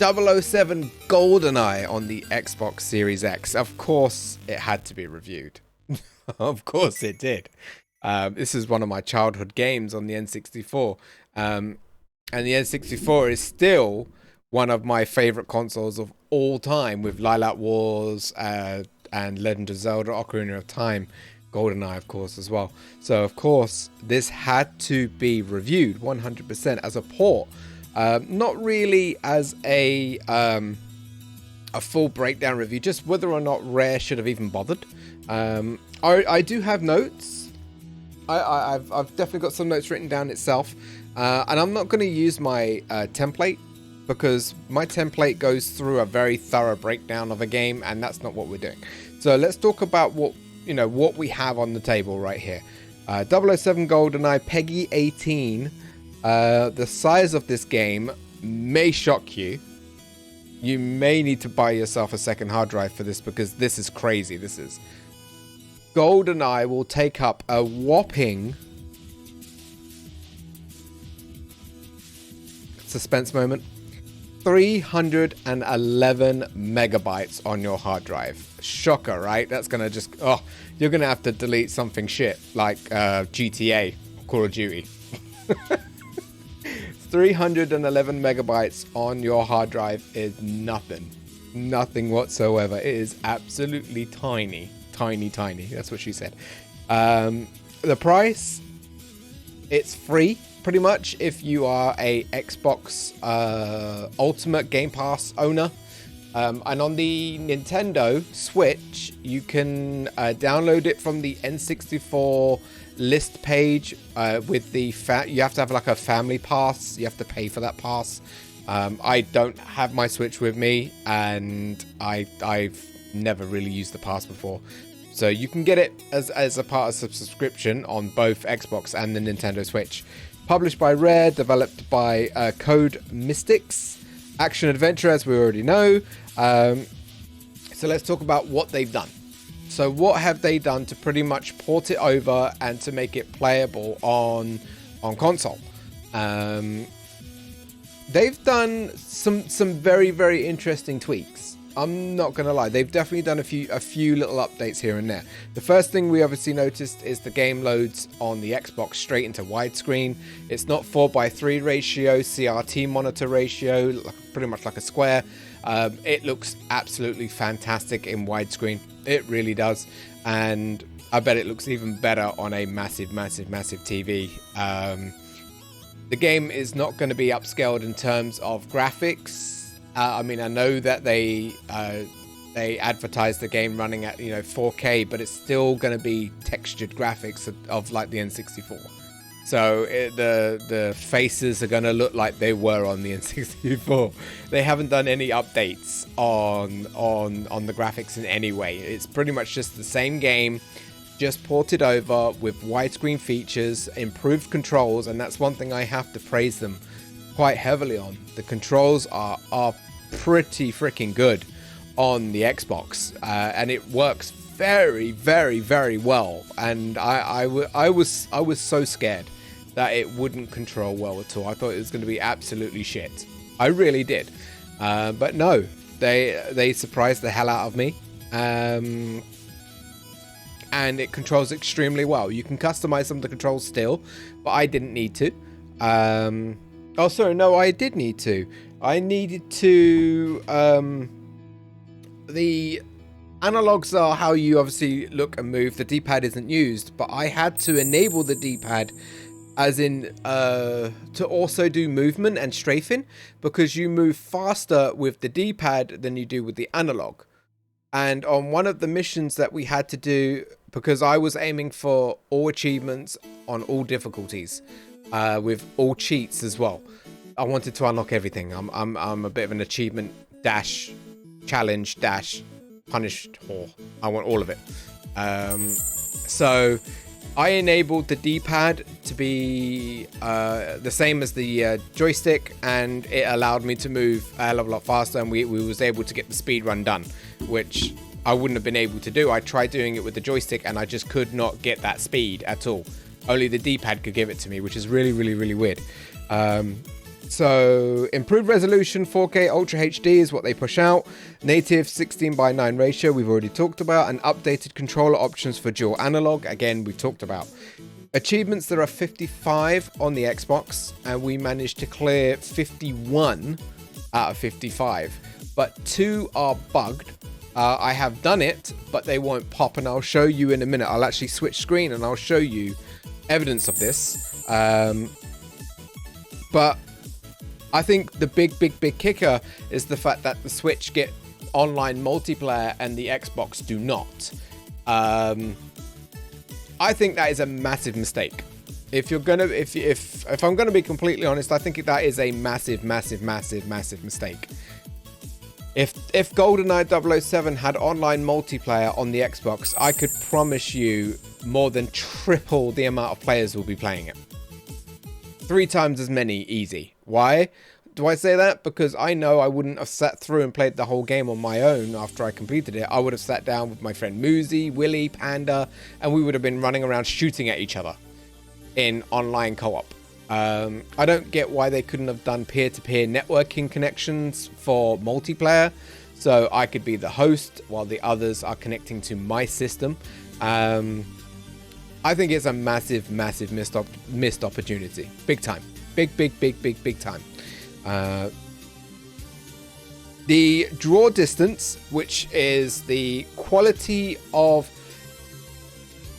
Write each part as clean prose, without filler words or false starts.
007 GoldenEye on the Xbox Series X. Of course, it had to be reviewed. Of course it did. This is one of my childhood games on the N64. And the N64 is still one of my favorite consoles of all time, with Lilac Wars and Legend of Zelda Ocarina of Time. GoldenEye, of course, as well. So, of course, this had to be reviewed 100% as a port. Not really as a full breakdown review, just whether or not Rare should have even bothered. I do have notes. I've definitely got some notes written down itself. And I'm not going to use my template, because my template goes through a very thorough breakdown of a game, and that's not what we're doing. So let's talk about what we have on the table right here. 007 GoldenEye Peggy 18. The size of this game may shock you. You may need to buy yourself a second hard drive for this, because this is crazy. This is GoldenEye will take up a whopping, suspense moment, 311 megabytes on your hard drive. Shocker, right? That's gonna just, you're gonna have to delete something shit like GTA or Call of Duty. 311 megabytes on your hard drive is nothing whatsoever. It is absolutely tiny. That's what she said. The price, it's free pretty much if you are a Xbox Ultimate Game Pass owner. And on the Nintendo Switch, you can download it from the N64 list page with the you have to have like a family pass. You have to pay for that pass. I don't have my Switch with me, and I've never really used the pass before, so you can get it as a part of subscription on both Xbox and the Nintendo Switch. Published by Rare, developed by Code Mystics, action adventure, as we already know. So let's talk about what they've done. So what have they done to pretty much port it over and to make it playable on console? They've done some very, very interesting tweaks. I'm not gonna lie, they've definitely done a few little updates here and there. The first thing we obviously noticed is the game loads on the Xbox straight into widescreen. It's not 4:3 ratio, CRT monitor ratio, pretty much like a square. It looks absolutely fantastic in widescreen. It really does, and I bet it looks even better on a massive TV. The game is not going to be upscaled in terms of graphics. I mean, I know that they advertise the game running at 4K, but it's still going to be textured graphics of like the N64. So the faces are going to look like they were on the N64. They haven't done any updates on the graphics in any way. It's pretty much just the same game, just ported over with widescreen features, improved controls, and that's one thing I have to praise them quite heavily on. The controls are pretty freaking good on the Xbox, and it works very, very, very well. And I was so scared that it wouldn't control well at all. I thought it was going to be absolutely shit. I really did. But no, they surprised the hell out of me. And it controls extremely well. You can customize some of the controls still, but I didn't need to. Oh, sorry, no, I did need to. I needed to... the analogs are how you obviously look and move. The D-pad isn't used, but I had to enable the D-pad as in to also do movement and strafing, because you move faster with the D-pad than you do with the analog. And on one of the missions that we had to do, because I was aiming for all achievements on all difficulties, with all cheats as well. I wanted to unlock everything. I'm a bit of an achievement dash challenge dash punished whore. I want all of it. So I enabled the D-pad to be the same as the joystick, and it allowed me to move a hell of a lot faster, and we was able to get the speed run done, which I wouldn't have been able to do. I tried doing it with the joystick and I just could not get that speed at all. Only the D-pad could give it to me, which is really, really, really weird. So improved resolution, 4K Ultra HD is what they push out. Native 16:9 ratio, we've already talked about. And updated controller options for dual analog, again, we've talked about. Achievements, there are 55 on the Xbox, and we managed to clear 51 out of 55. But 2 are bugged. I have done it, but they won't pop, and I'll show you in a minute. I'll actually switch screen and I'll show you evidence of this. But I think the big kicker is the fact that the Switch get online multiplayer and the Xbox do not. I think that is a massive mistake. If I'm gonna be completely honest, I think that is a massive mistake. If GoldenEye 007 had online multiplayer on the Xbox, I could promise you more than triple the amount of players will be playing it. 3 times as many, easy. Why do I say that? Because I know I wouldn't have sat through and played the whole game on my own after I completed it. I would have sat down with my friend Muzi, Willy, Panda, and we would have been running around shooting at each other in online co-op. I don't get why they couldn't have done peer-to-peer networking connections for multiplayer, so I could be the host while the others are connecting to my system. I think it's a massive missed opportunity. Big time. Big time. The draw distance, which is the quality of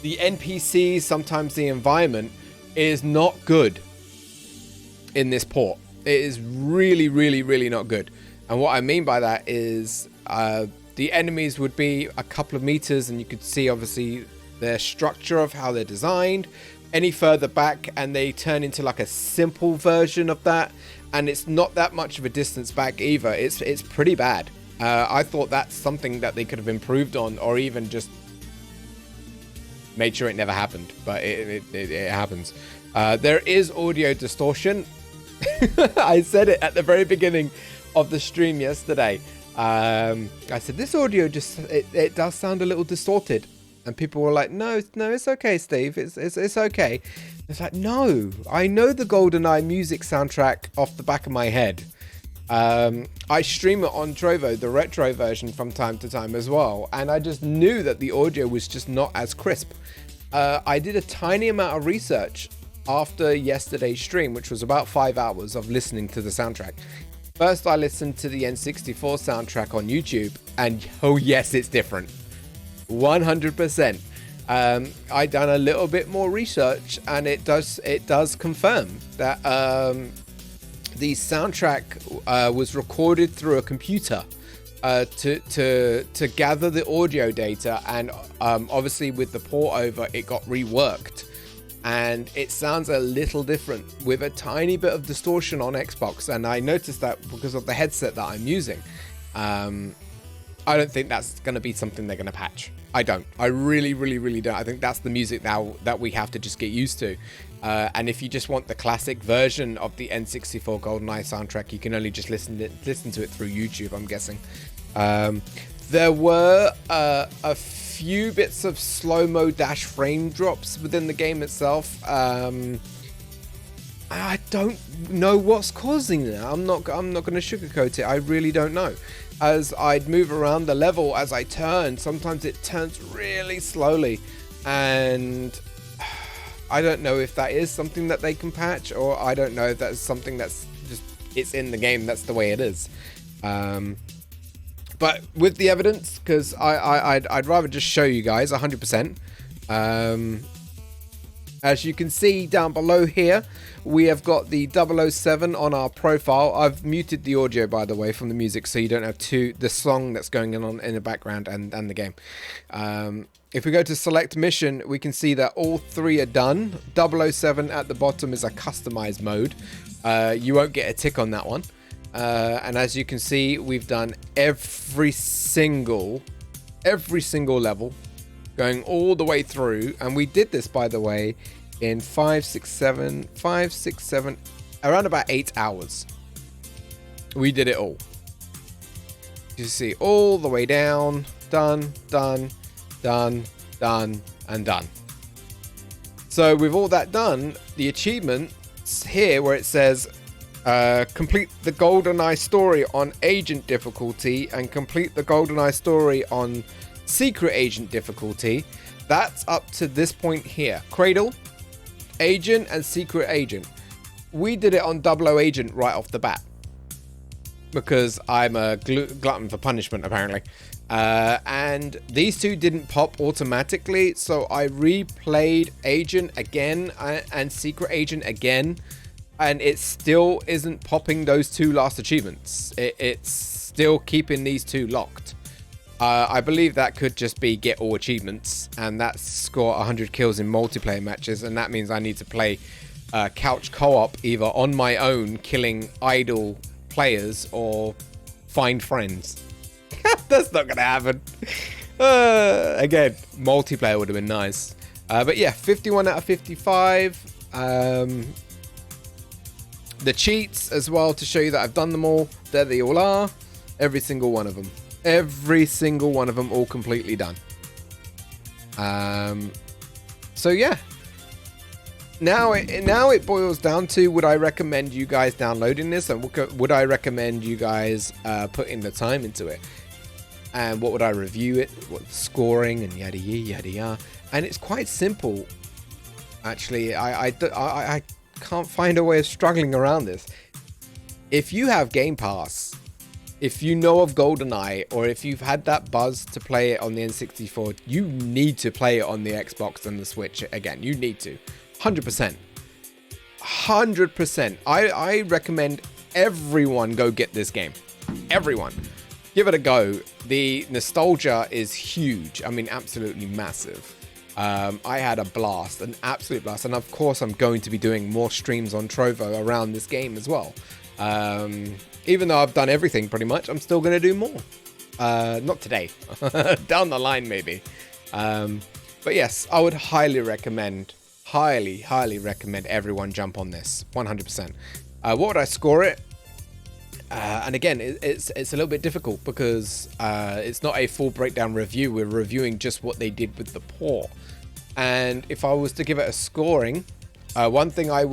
the NPCs, sometimes the environment, is not good in this port. It is really not good. And what I mean by that is the enemies would be a couple of meters, and you could see obviously their structure of how they're designed. Any further back and they turn into like a simple version of that, and it's not that much of a distance back either. It's pretty bad. I thought that's something that they could have improved on, or even just made sure it never happened, but it happens. There is audio distortion. I said it at the very beginning of the stream yesterday. I said this audio just it does sound a little distorted. And people were like, no, it's okay, Steve. It's okay. It's like, no, I know the GoldenEye music soundtrack off the back of my head. I stream it on Trovo, the retro version, from time to time as well. And I just knew that the audio was just not as crisp. I did a tiny amount of research after yesterday's stream, which was about 5 hours of listening to the soundtrack. First, I listened to the N64 soundtrack on YouTube, and oh yes, it's different. 100%. I done a little bit more research, and it does confirm that the soundtrack was recorded through a computer to gather the audio data, and obviously with the port over, it got reworked, and it sounds a little different with a tiny bit of distortion on Xbox. And I noticed that because of the headset that I'm using. I don't think that's going to be something they're going to patch. I don't. I really don't. I think that's the music now that we have to just get used to. And if you just want the classic version of the N64 GoldenEye soundtrack, you can only just listen to it through YouTube, I'm guessing. There were a few bits of slow-mo dash frame drops within the game itself. I don't know what's causing that. I'm not going to sugarcoat it. I really don't know. As I'd move around the level, as I turn, sometimes it turns really slowly, and I don't know if that is something that they can patch, or I don't know if that's something that's just, it's in the game, that's the way it is. But with the evidence, because I'd rather just show you guys 100%. As you can see down below here, we have got the 007 on our profile. I've muted the audio, by the way, from the music, so you don't have the song that's going on in the background and the game. If we go to select mission, we can see that all 3 are done. 007 at the bottom is a customized mode. You won't get a tick on that one. And as you can see, we've done every single level, going all the way through. And we did this, by the way, in 5, 6, 7, around about 8 hours. We did it all. You see all the way down, done, and done. So with all that done, the achievements here where it says complete the GoldenEye story on agent difficulty and complete the GoldenEye story on secret agent difficulty. That's up to this point here. Cradle, agent, and secret agent. We did it on 00 agent right off the bat because I'm a glutton for punishment apparently. And these two didn't pop automatically, so I replayed agent again and secret agent again, and it still isn't popping those two last achievements. It's still keeping these two locked. I believe that could just be get all achievements, and that's score 100 kills in multiplayer matches, and that means I need to play couch co-op either on my own, killing idle players, or find friends. That's not gonna happen. Again, multiplayer would have been nice. But yeah, 51 out of 55. The cheats as well to show you that I've done them all. There they all are. Every single one of them. Every single one of them all completely done. So yeah. Now it boils down to, would I recommend you guys downloading this, and would I recommend you guys putting the time into it? And what would I review it? What scoring and yada yada yada. And it's quite simple. Actually, I can't find a way of struggling around this. If you have Game Pass, if you know of GoldenEye, or if you've had that buzz to play it on the N64, you need to play it on the Xbox and the Switch again. You need to. 100%. 100%. I recommend everyone go get this game. Everyone. Give it a go. The nostalgia is huge. I mean, absolutely massive. I had a blast, an absolute blast. And of course, I'm going to be doing more streams on Trovo around this game as well. Even though I've done everything pretty much, I'm still going to do more. Not today. Down the line, maybe. But yes, I would highly recommend everyone jump on this. 100%. What would I score it? And again, it's a little bit difficult because it's not a full breakdown review. We're reviewing just what they did with the port. And if I was to give it a scoring, one thing I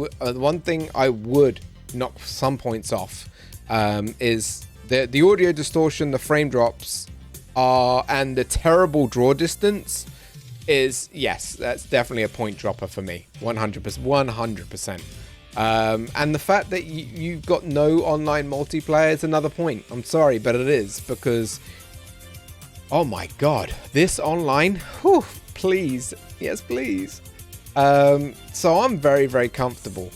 would knock some points off is the audio distortion, the frame drops, and the terrible draw distance. Yes, that's definitely a point dropper for me. 100%. And the fact that you've got no online multiplayer is another point. I'm sorry, but it is, because oh my god, this online, whew, please, yes please. So I'm very comfortable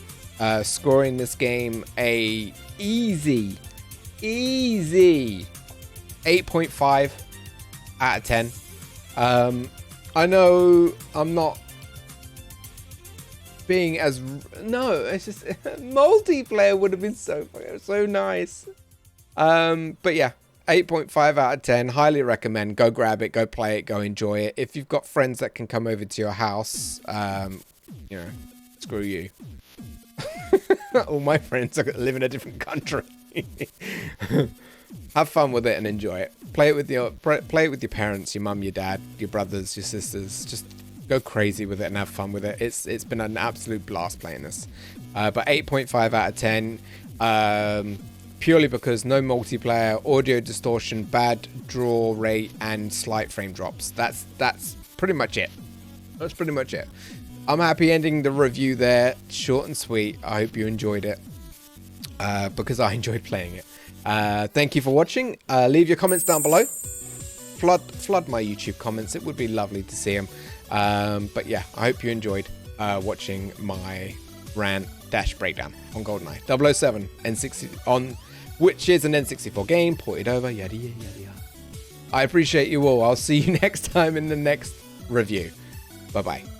scoring this game a easy 8.5 out of 10. I know I'm not being as... No, it's just... multiplayer would have been so nice. But yeah, 8.5 out of 10. Highly recommend. Go grab it. Go play it. Go enjoy it. If you've got friends that can come over to your house, you know, screw you. All my friends live in a different country. Have fun with it and enjoy it. Play it with your parents, your mum, your dad, your brothers, your sisters. Just go crazy with it and have fun with it. It's been an absolute blast playing this. But 8.5 out of 10. Purely because no multiplayer, audio distortion, bad draw rate, and slight frame drops. That's pretty much it. That's pretty much it. I'm happy ending the review there. Short and sweet. I hope you enjoyed it. Because I enjoyed playing it. Thank you for watching. Leave your comments down below. Flood my YouTube comments. It would be lovely to see them. But yeah, I hope you enjoyed watching my rant dash breakdown on GoldenEye 007 N60 on which is an N64 game ported over. Yada yada yada. I appreciate you all. I'll see you next time in the next review. Bye bye.